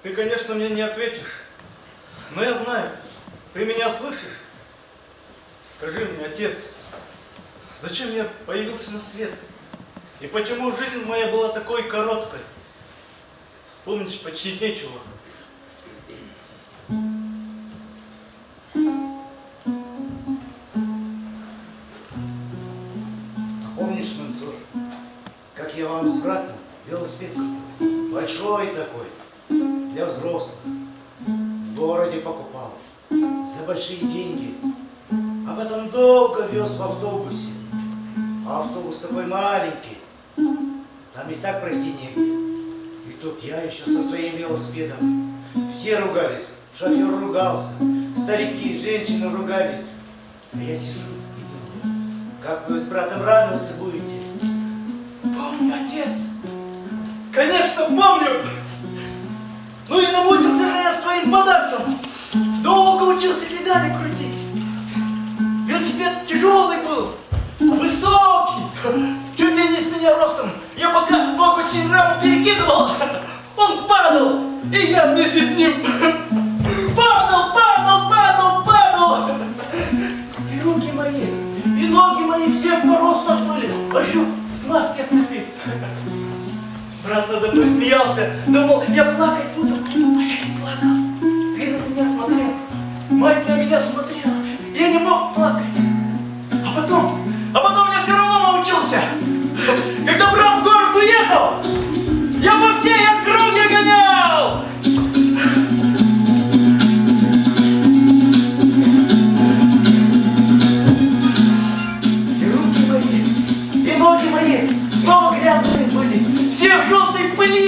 Ты, конечно, мне не ответишь, но я знаю, ты меня слышишь. Скажи мне, отец, зачем я появился на свет? И почему жизнь моя была такой короткой? Вспомнить почти нечего. Помнишь, Мансур, как я вам с братом велосипед купил? Большой такой, для взрослых. В городе покупал, за большие деньги. А потом долго вез в автобусе. А автобус такой маленький. Там и так пройти негде. И тут я еще со своим велосипедом. Все ругались, шофер ругался, старики, женщины ругались. А я сижу и думаю, как вы с братом радоваться будете? Помню, отец. Конечно, помню. Ну и намучился же я с твоим подарком. Долго учился педали крутить. Велосипед тяжелый был, высокий, чуть ли не с меня ростом. Я пока ногу через раму перекидывал, он падал, и я вместе с ним падал. И руки мои, и ноги мои все в поростах были, а еще смазки от цепи. Брат надо мной смеялся, думал, я плакать буду, а я не плакал. Ты на меня смотрел, мать на меня смотрела, я не мог плакать. А потом я все равно научился. Когда брат в город уехал, я по всей округе гонял. И руки мои, и ноги мои снова грязные были, все в желтой пыли.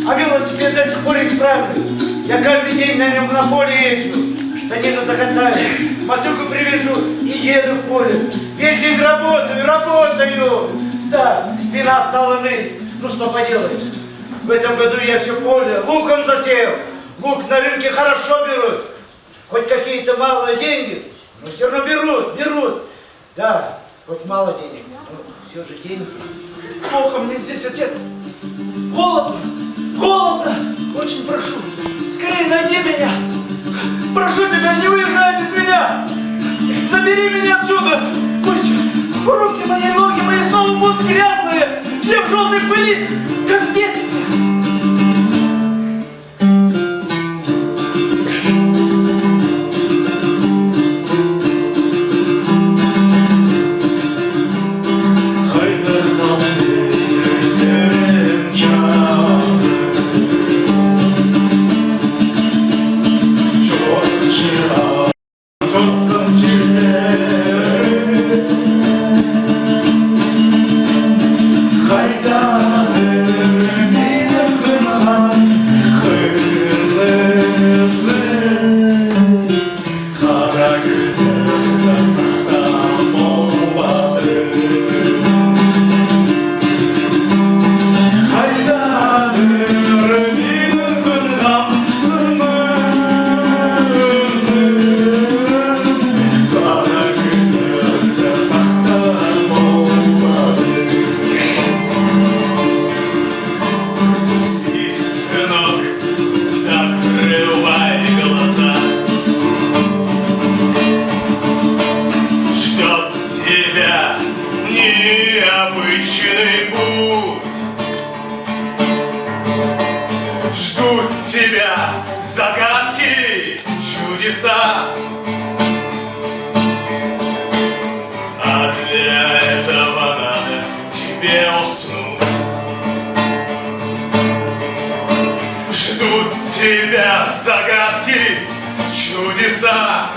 А велосипед до сих пор исправлю. Я каждый день на нем на поле езжу. Штанину закатаю, мотыгу привяжу и еду в поле. Весь день работаю. Да, спина стала ныть. Ну что поделаешь. В этом году я все поле луком засеял. Лук на рынке хорошо берут. Хоть какие-то малые деньги, но все равно берут. Да, хоть мало денег, но все же деньги. Плохо мне здесь, отец. Холодно. Очень прошу, скорее найди меня. Прошу тебя, не уезжай без меня. Забери меня отсюда. Пусть руки мои, ноги мои снова будут грязные, все в желтой пыли, как в детстве. Необычный путь. Ждут тебя загадки, чудеса. А для этого надо тебе уснуть. Ждут тебя загадки, чудеса.